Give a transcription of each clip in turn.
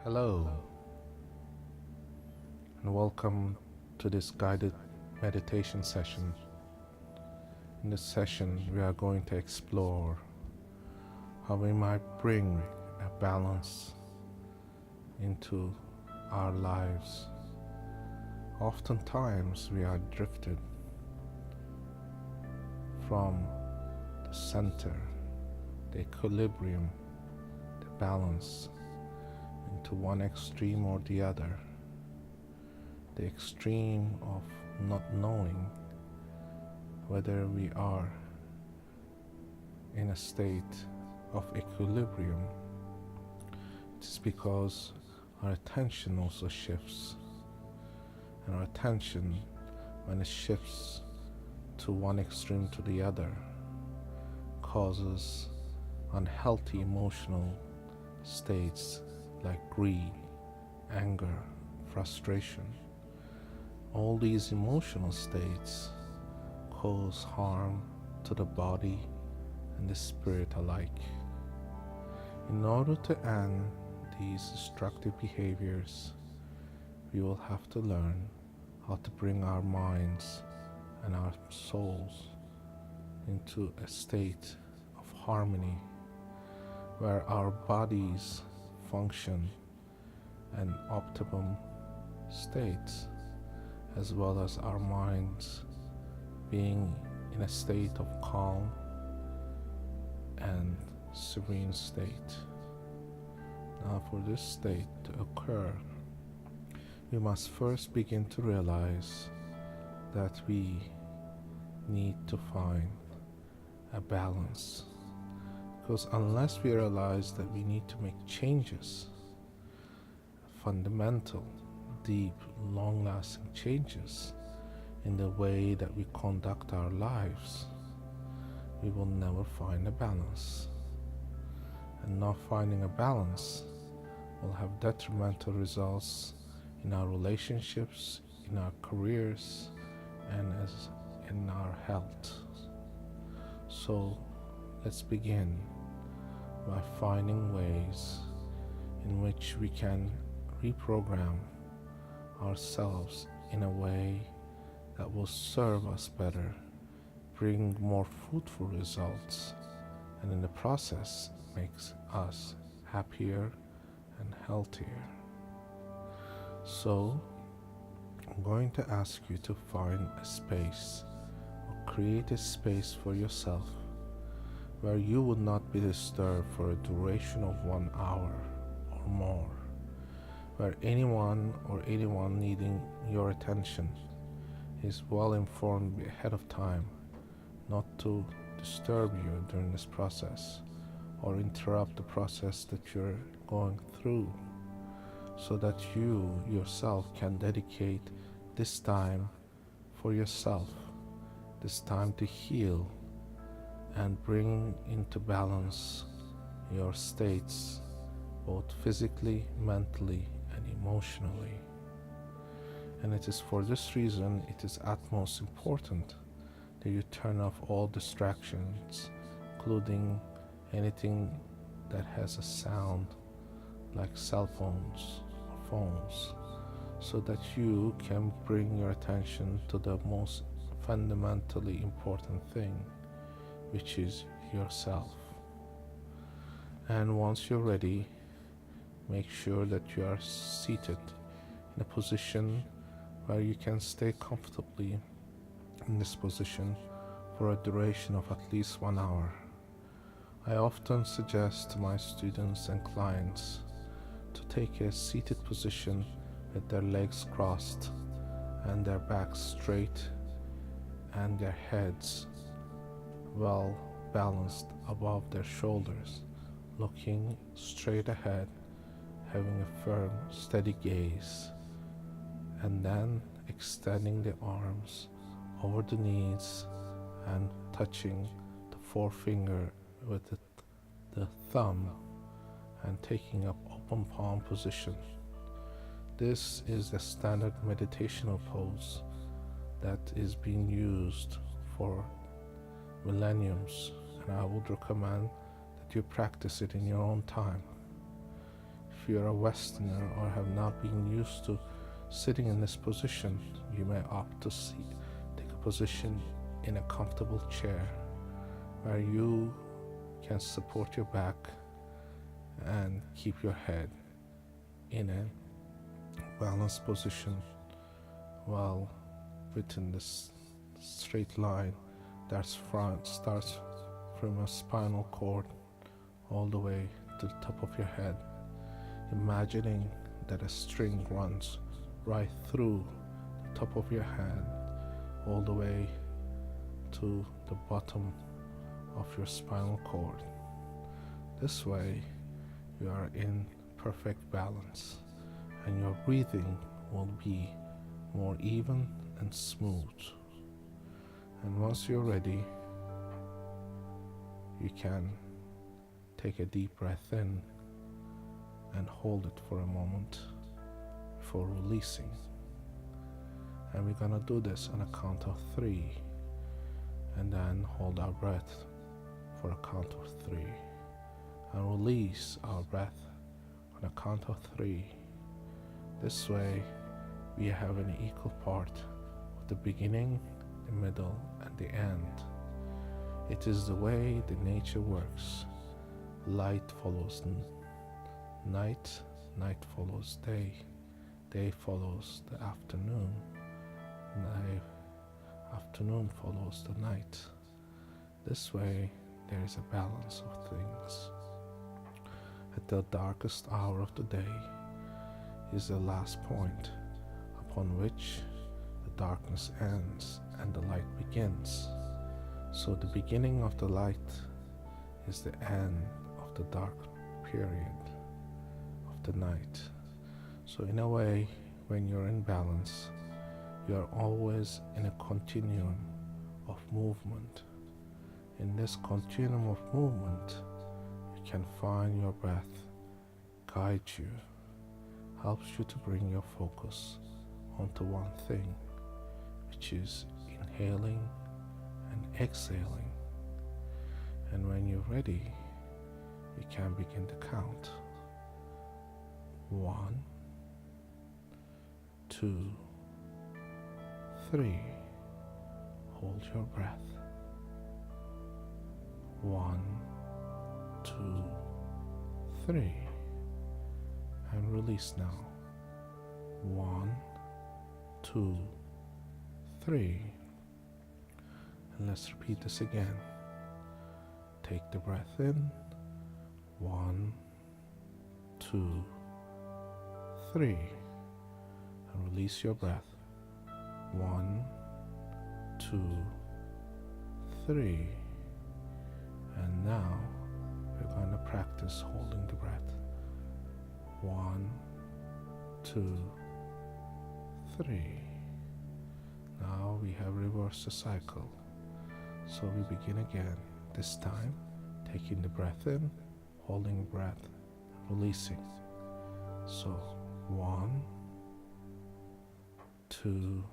Hello, and welcome to this guided meditation session. In this session, we are going to explore how we might bring a balance into our lives. Oftentimes, we are drifted from the center, the equilibrium, the balance, into one extreme or the other. The extreme of not knowing whether we are in a state of equilibrium. It is because our attention also shifts, and our attention, when it shifts to one extreme to the other, causes unhealthy emotional states like greed, anger, frustration. All these emotional states cause harm to the body and the spirit alike. In order to end these destructive behaviors, we will have to learn how to bring our minds and our souls into a state of harmony where our bodies function in optimum states, as well as our minds being in a state of calm and serene state. Now, for this state to occur, we must first begin to realize that we need to find a balance. Because unless we realize that we need to make changes, fundamental, deep, long-lasting changes in the way that we conduct our lives, we will never find a balance. And not finding a balance will have detrimental results in our relationships, in our careers, and as in our health. So let's begin by finding ways in which we can reprogram ourselves in a way that will serve us better, bring more fruitful results, and in the process makes us happier and healthier. So I'm going to ask you to find a space or create a space for yourself where you would not be disturbed for a duration of 1 hour or more, where anyone needing your attention is well informed ahead of time not to disturb you during this process or interrupt the process that you're going through, so that you yourself can dedicate this time for yourself, this time to heal and bring into balance your states, both physically, mentally, and emotionally. And it is for this reason it is utmost important that you turn off all distractions, including anything that has a sound like cell phones or phones, so that you can bring your attention to the most fundamentally important thing, which is yourself. And once you're ready, make sure that you are seated in a position where you can stay comfortably in this position for a duration of at least 1 hour. I often suggest to my students and clients to take a seated position with their legs crossed and their backs straight and their heads well balanced above their shoulders, looking straight ahead, having a firm, steady gaze, and then extending the arms over the knees and touching the forefinger with the thumb and taking up open palm position. This is the standard meditational pose that is being used for millenniums, and I would recommend that you practice it in your own time. if you're a Westerner or have not been used to sitting in this position, you may opt to take a position in a comfortable chair where you can support your back and keep your head in a balanced position while within this straight line that starts from your spinal cord all the way to the top of your head, imagining that a string runs right through the top of your head all the way to the bottom of your spinal cord. This way you are in perfect balance and your breathing will be more even and smooth. And once you're ready, you can take a deep breath in and hold it for a moment before releasing. And we're gonna do this on a count of 3, and then hold our breath for a count of 3, and release our breath on a count of 3. This way we have an equal part of the beginning, the middle, and the end. It is the way the nature works. Light follows night, night follows day, day follows the afternoon, afternoon follows the night. This way there is a balance of things. At the darkest hour of the day is the last point upon which the darkness ends and the light begins. So the beginning of the light is the end of the dark period of the night. So in a way, when you're in balance, you are always in a continuum of movement. In this continuum of movement, you can find your breath guide you, helps you to bring your focus onto one thing, which is inhaling and exhaling. And when you're ready, you can begin to count. 1, 2, 3. Hold your breath. 1, 2, 3. And release now. 1, 2, 3. And let's repeat this again. Take the breath in. 1, 2, 3. And release your breath. 1, 2, 3. And now we're going to practice holding the breath. 1, 2, 3. Now we have reversed the cycle. So we begin again, this time taking the breath in, holding breath, releasing. So 1, 2,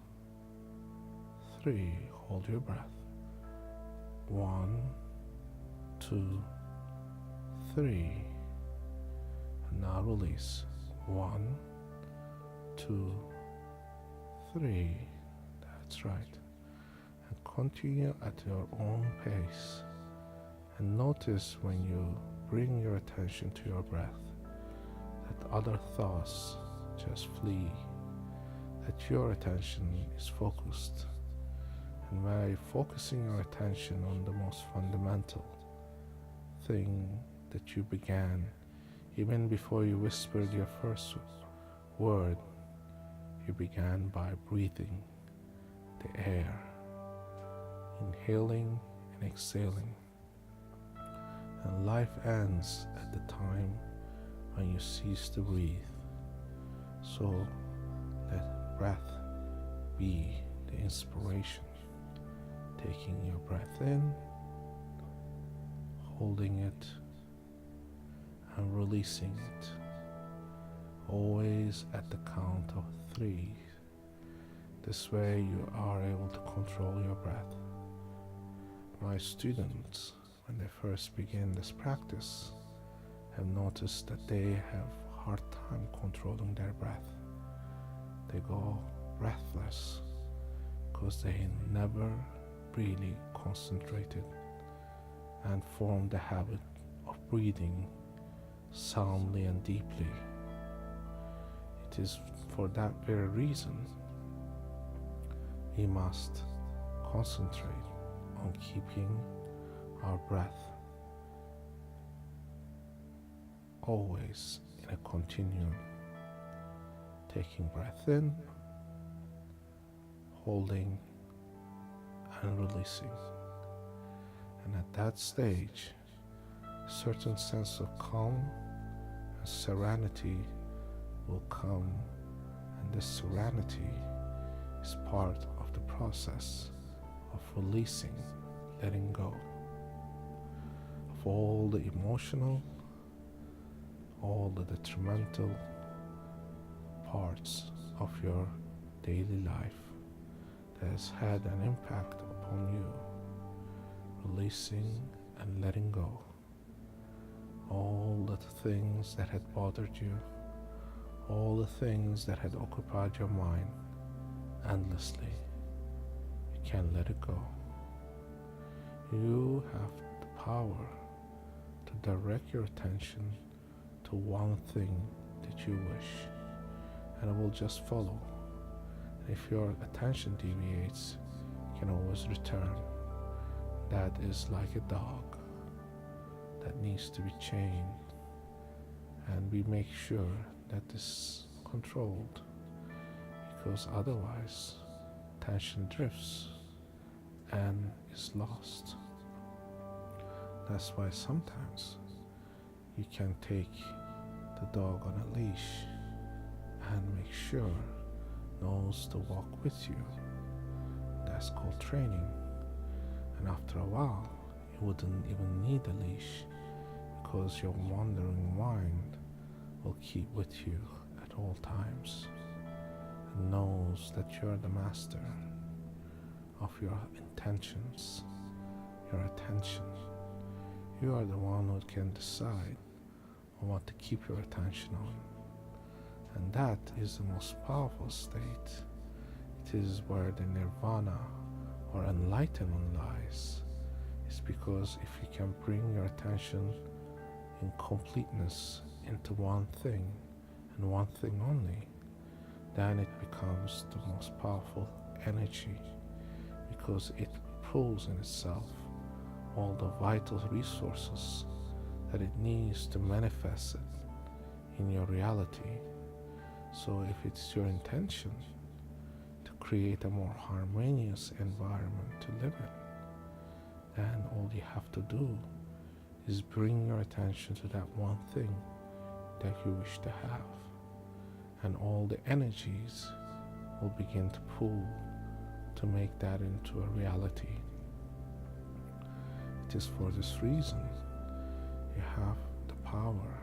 3. Hold your breath. 1, 2, 3. And now release. 1, 2, 3. That's right. And continue at your own pace. And notice when you bring your attention to your breath that other thoughts just flee, that your attention is focused. And by focusing your attention on the most fundamental thing that you began, even before you whispered your first word, you began by breathing the air, inhaling and exhaling. And life ends at the time when you cease to breathe. So let breath be the inspiration. Taking your breath in, holding it, and releasing it, always at the count of 3. This way you are able to control your breath. My students, when they first begin this practice, have noticed that they have hard time controlling their breath. They go breathless because they never really concentrated and formed the habit of breathing soundly and deeply. It is for that very reason we must concentrate on keeping our breath always in a continuum, taking breath in, holding, and releasing. And at that stage, a certain sense of calm and serenity will come, and this serenity is part of the process of releasing, letting go of all the emotional, all the detrimental parts of your daily life that has had an impact upon you. Releasing and letting go all the things that had bothered you, all the things that had occupied your mind endlessly. You can let it go. You have the power to direct your attention to one thing that you wish, and it will just follow. And if your attention deviates, you can always return. That is like a dog that needs to be chained, and we make sure that this is controlled, because otherwise attention drifts and is lost. That's why sometimes you can take the dog on a leash and make sure knows to walk with you. That's called training. And after a while, you wouldn't even need a leash, because your wandering mind will keep with you at all times and knows that you're the master of your intentions, your attention. You are the one who can decide on what to keep your attention on. And that is the most powerful state. It is where the nirvana or enlightenment lies. It's because if you can bring your attention in completeness into one thing and one thing only, then it becomes the most powerful energy, because it pulls in itself all the vital resources that it needs to manifest it in your reality. So if it's your intention to create a more harmonious environment to live in, then all you have to do is bring your attention to that one thing that you wish to have, and all the energies will begin to pool to make that into a reality. It is for this reason you have the power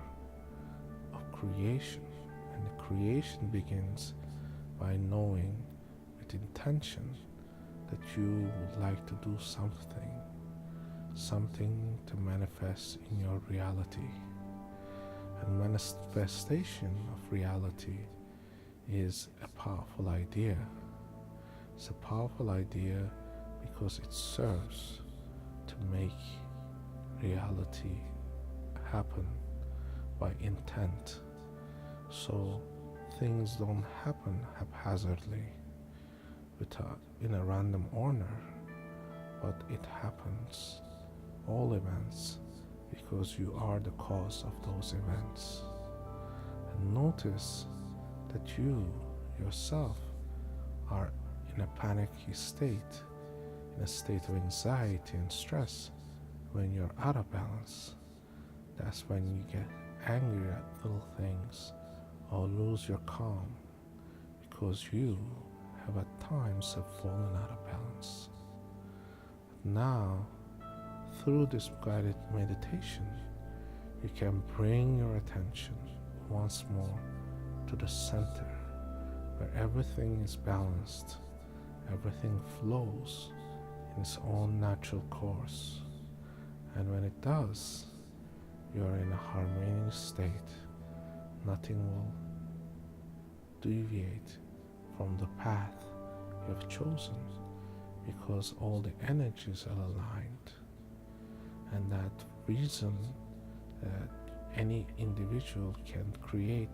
of creation, and the creation begins by knowing with intention that you would like to do something to manifest in your reality. And manifestation of reality is a powerful idea. It's a powerful idea because it serves to make reality happen by intent. So things don't happen haphazardly in a random order, but it happens, all events, because you are the cause of those events. And notice that you yourself are in a panicky state, in a state of anxiety and stress when you're out of balance. That's when you get angry at little things or lose your calm, because you have at times have fallen out of balance. But now, through this guided meditation, you can bring your attention once more to the center, where everything is balanced, everything flows in its own natural course. And when it does, you are in a harmonious state, Nothing will deviate from the path you have chosen, because all the energies are aligned. And that reason that any individual can create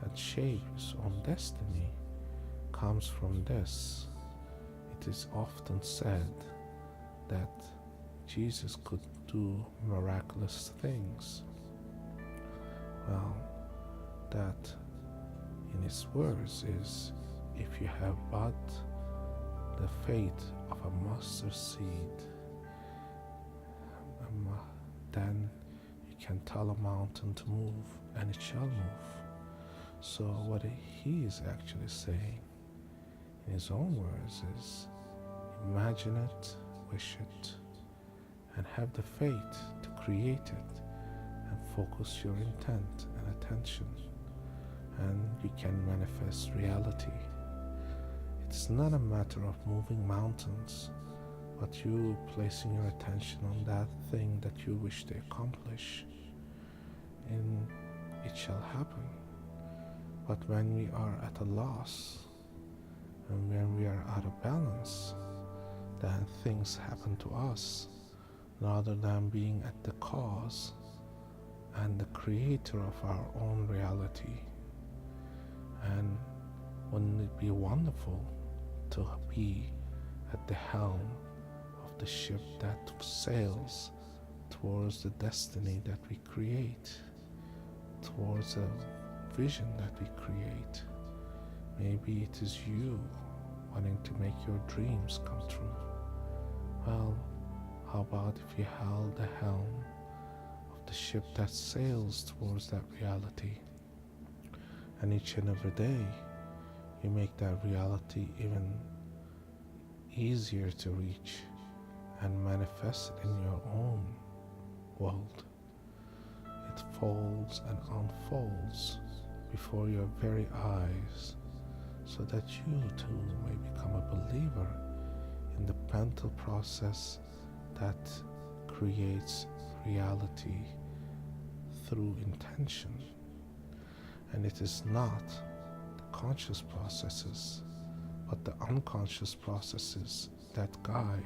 and shape his own destiny comes from this. It is often said that Jesus could do miraculous things. Well, that in his words is, if you have but the faith of a mustard seed, then you can tell a mountain to move and it shall move. So what he is actually saying in his own words is, imagine it, wish it, and have the faith to create it, and focus your intent and attention, and you can manifest reality. It's not a matter of moving mountains, but you placing your attention on that thing that you wish to accomplish, and it shall happen. But when we are at a loss, and when we are out of balance, then things happen to us, rather than being at the cause and the creator of our own reality. And wouldn't it be wonderful to be at the helm of the ship that sails towards the destiny that we create, towards a vision that we create? Maybe it is you wanting to make your dreams come true. Well, how about if you held the helm of the ship that sails towards that reality, and each and every day you make that reality even easier to reach and manifest it in your own world. It folds and unfolds before your very eyes, so that you too may become a believer in the mental process that creates reality through intention. And it is not the conscious processes, but the unconscious processes that guide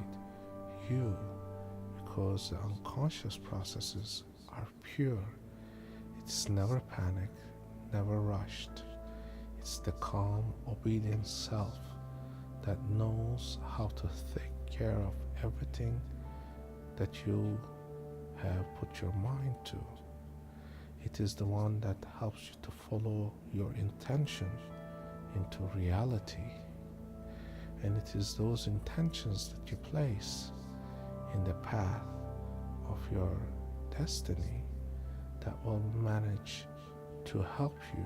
you, because the unconscious processes are pure. It's never panic, never rushed. It's the calm, obedient self that knows how to take care of everything that you have put your mind to. It is the one that helps you to follow your intention into reality. And it is those intentions that you place in the path of your destiny that will manage to help you,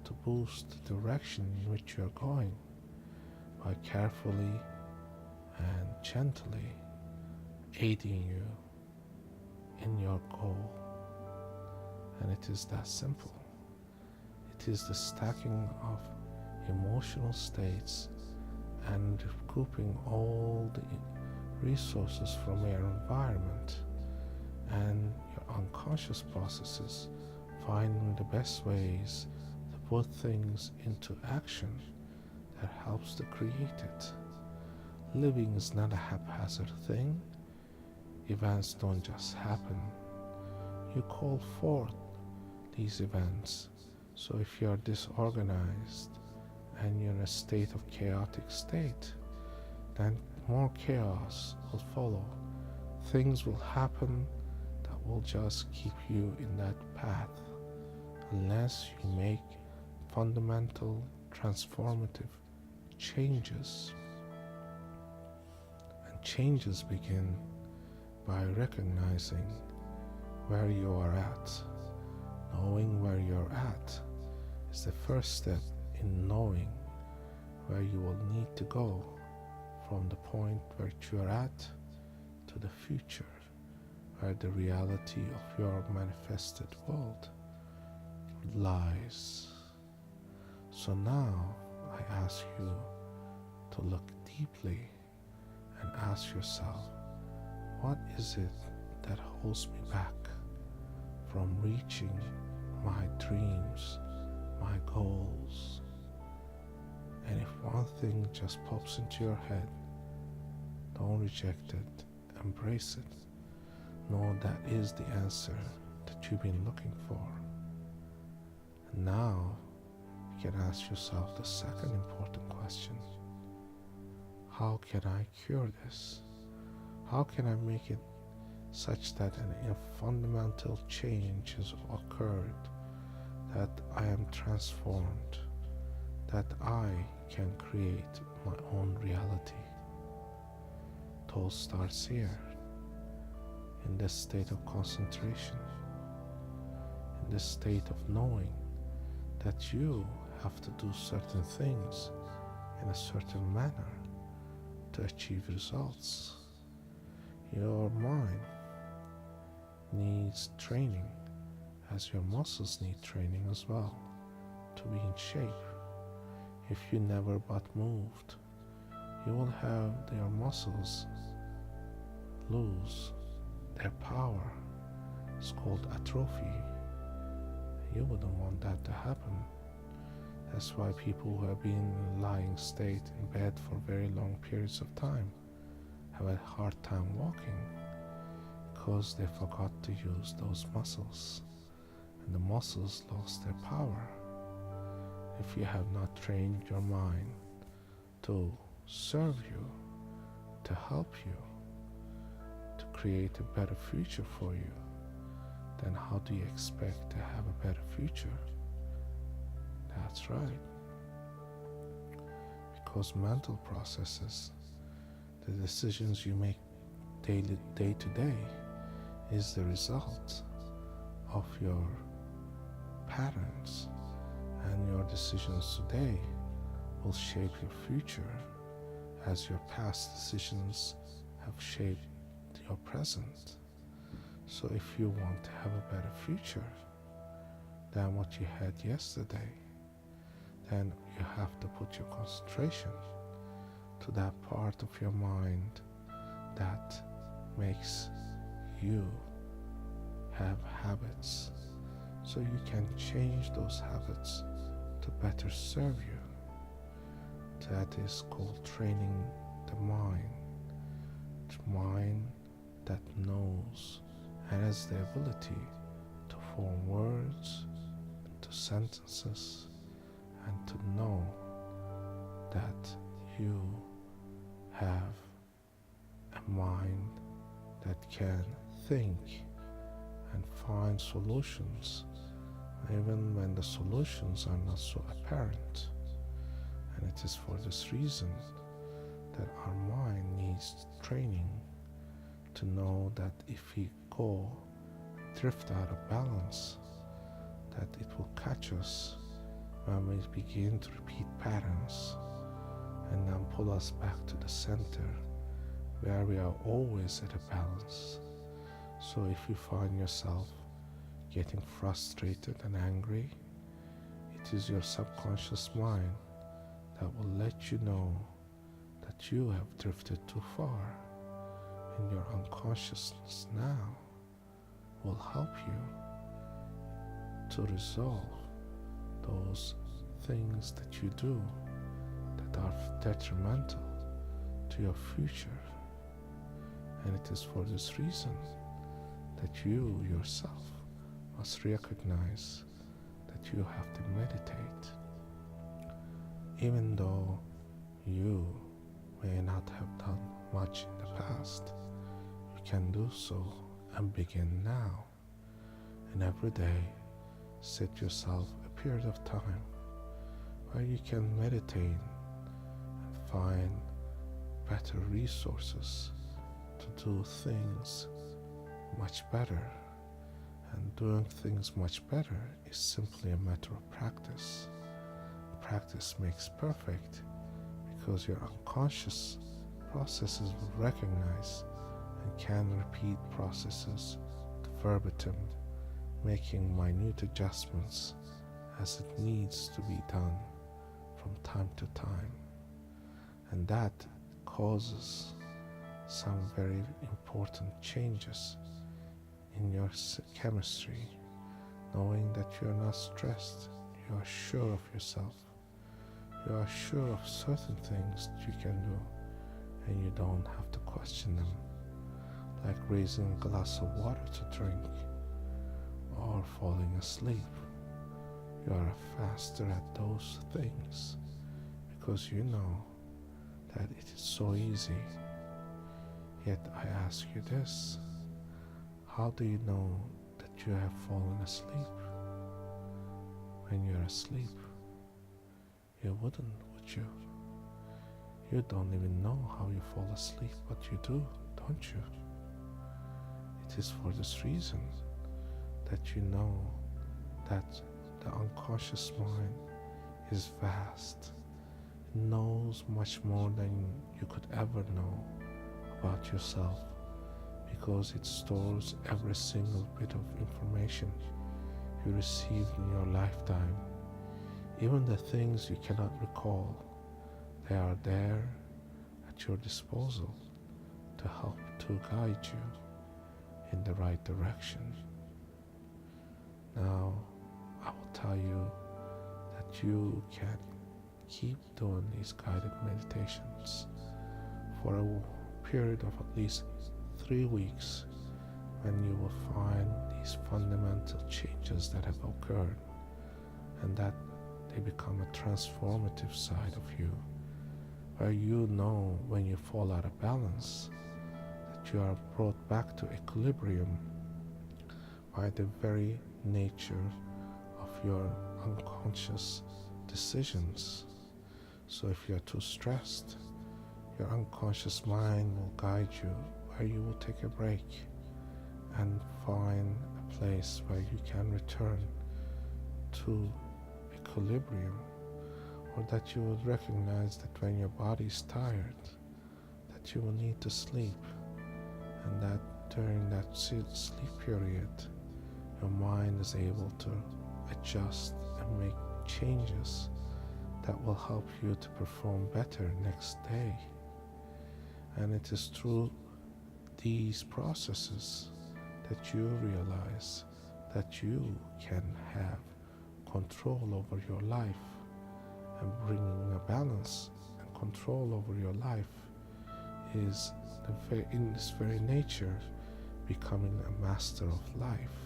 to boost the direction in which you are going, by carefully and gently aiding you in your goal. And it is that simple. It is the stacking of emotional states and recouping all the resources from your environment and your unconscious processes, finding the best ways to put things into action that helps to create it. Living is not a haphazard thing. Events don't just happen. You call forth these events. So if you are disorganized and you're in a state of chaotic state, then more chaos will follow. Things will happen that will just keep you in that path, unless you make fundamental, transformative changes. And changes begin by recognizing where you are at. Knowing where you're at is the first step in knowing where you will need to go from the point where you are at to the future, where the reality of your manifested world lies. So now I ask you to look deeply and ask yourself, what is it that holds me back from reaching my dreams, my goals. And if one thing just pops into your head, don't reject it, embrace it. Know that is the answer that you've been looking for. And now you can ask yourself the second important question. How can I cure this? How can I make it such that a fundamental change has occurred, that I am transformed, that I can create my own reality? It all starts here, in this state of concentration, in this state of knowing that you have to do certain things in a certain manner to achieve results. Your mind needs training, as your muscles need training as well, to be in shape. If you never but moved, you will have your muscles lose their power. It's called atrophy. You wouldn't want that to happen. That's why people who have been in a lying state in bed for very long periods of time have a hard time walking, because they forgot to use those muscles, and the muscles lost their power. If you have not trained your mind to serve you, to help you, to create a better future for you, then how do you expect to have a better future? That's right. Because mental processes, the decisions you make day to day, is the result of your patterns, and your decisions today will shape your future, as your past decisions have shaped your present. So if you want to have a better future than what you had yesterday, then you have to put your concentration to that part of your mind that makes you have habits, so you can change those habits to better serve you. That is called training the mind. Mind that knows and has the ability to form words into sentences, and to know that you have a mind that can think and find solutions, even when the solutions are not so apparent. And it is for this reason that our mind needs training to know that if we drift out of balance, that it will catch us when we begin to repeat patterns, and then pull us back to the center where we are always at a balance. So if you find yourself getting frustrated and angry, it is your subconscious mind that will let you know that you have drifted too far, and your unconsciousness now will help you to resolve those things that you do that are detrimental to your future. And it is for this reason that you yourself must recognize that you have to meditate. Even though you may not have done much in the past, you can do so and begin now. And every day, set yourself a period of time where you can meditate and find better resources to do things much better. And doing things much better is simply a matter of practice. Practice makes perfect, because your unconscious processes will recognize and can repeat processes verbatim, making minute adjustments as it needs to be done from time to time. And that causes some very important changes in your chemistry knowing that you are not stressed, you are sure of yourself, you are sure of certain things that you can do, and you don't have to question them, like raising a glass of water to drink or falling asleep. You are faster at those things because you know that it is so easy. Yet I ask you this: how do you know that you have fallen asleep? When you're asleep, you wouldn't, would you? You don't even know how you fall asleep, but you do, don't you? It is for this reason that you know that the unconscious mind is vast. It knows much more than you could ever know about yourself, because it stores every single bit of information you received in your lifetime. Even the things you cannot recall, they are there at your disposal to help to guide you in the right direction. Now, I will tell you that you can keep doing these guided meditations for a period of at least 3 weeks, when you will find these fundamental changes that have occurred, and that they become a transformative side of you, where you know when you fall out of balance that you are brought back to equilibrium by the very nature of your unconscious decisions. So if you are too stressed, your unconscious mind will guide you where you will take a break and find a place where you can return to equilibrium, or that you will recognize that when your body is tired, that you will need to sleep, and that during that sleep period, your mind is able to adjust and make changes that will help you to perform better next day. And it is through these processes that you realize that you can have control over your life, and bringing a balance and control over your life is in this very nature becoming a master of life,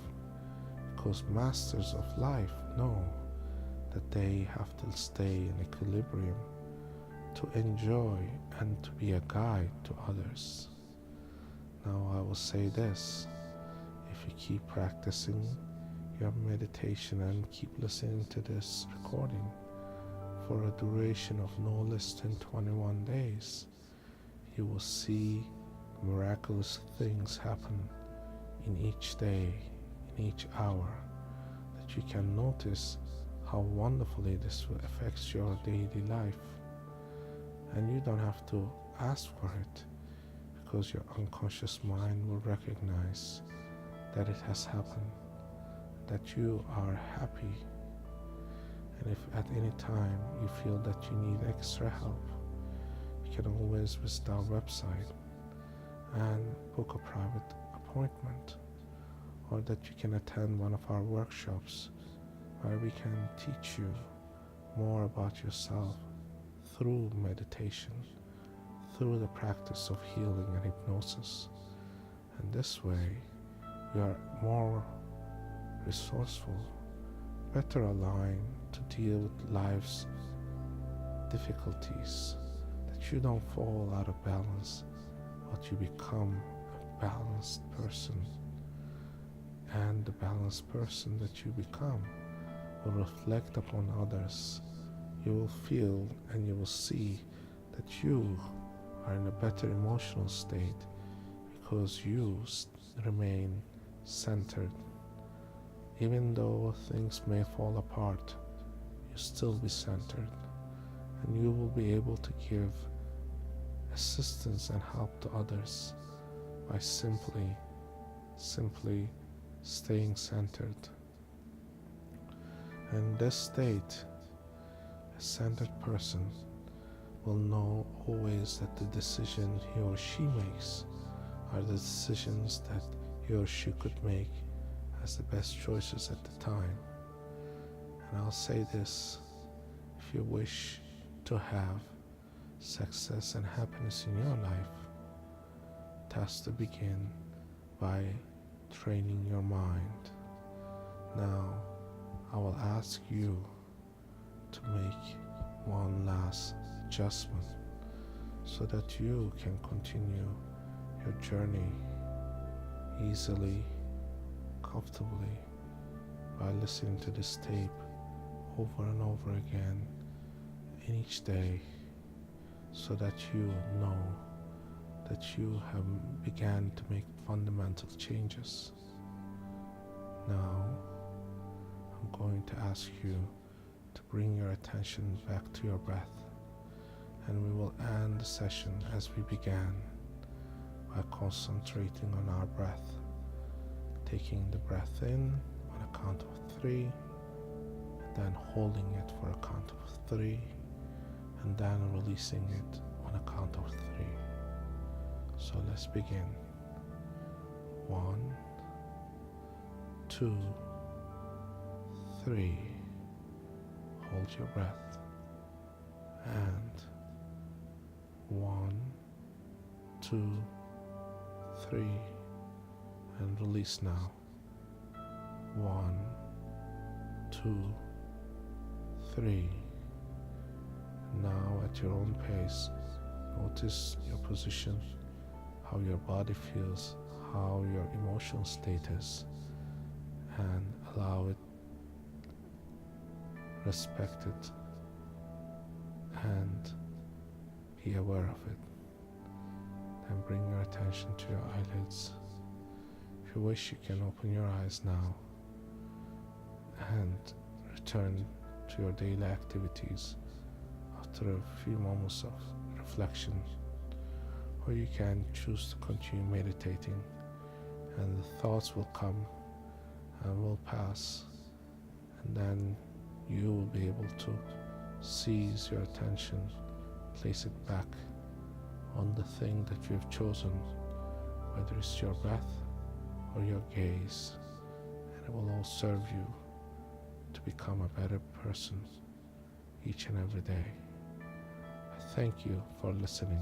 because masters of life know that they have to stay in equilibrium to enjoy and to be a guide to others. Now I will say this: if you keep practicing your meditation and keep listening to this recording for a duration of no less than 21 days, you will see miraculous things happen in each day, in each hour, that you can notice how wonderfully this affects your daily life. And you don't have to ask for it, because your unconscious mind will recognize that it has happened, that you are happy. And if at any time you feel that you need extra help, you can always visit our website and book a private appointment, or that you can attend one of our workshops where we can teach you more about yourself through meditation, through the practice of healing and hypnosis. And this way you are more resourceful, better aligned to deal with life's difficulties, that you don't fall out of balance, but you become a balanced person. And the balanced person that you become will reflect upon others. You will feel and you will see that you are in a better emotional state, because you remain centered. Even though things may fall apart, you still be centered, and you will be able to give assistance and help to others by simply staying centered. And this state, a centered person will know always that the decision he or she makes are the decisions that he or she could make as the best choices at the time. And I'll say this, if you wish to have success and happiness in your life, it has to begin by training your mind. Now, I will ask you to make one last adjustment so that you can continue your journey easily, comfortably, by listening to this tape over and over again in each day, so that you know that you have began to make fundamental changes. Now, I'm going to ask you to bring your attention back to your breath, and we will end the session as we began by concentrating on our breath, taking the breath in on a count of 3, and then holding it for a count of 3, and then releasing it on a count of 3. So let's begin. 1, 2, 3. Hold your breath. And 1, 2, 3. And release now. 1, 2, 3. Now at your own pace, notice your position, how your body feels, how your emotional state is, and allow it, respect it, and be aware of it. Then bring your attention to your eyelids. If you wish, you can open your eyes now and return to your daily activities after a few moments of reflection, or you can choose to continue meditating, and the thoughts will come and will pass, and then you will be able to seize your attention, place it back on the thing that you have chosen, whether it's your breath or your gaze, and it will all serve you to become a better person each and every day. I thank you for listening.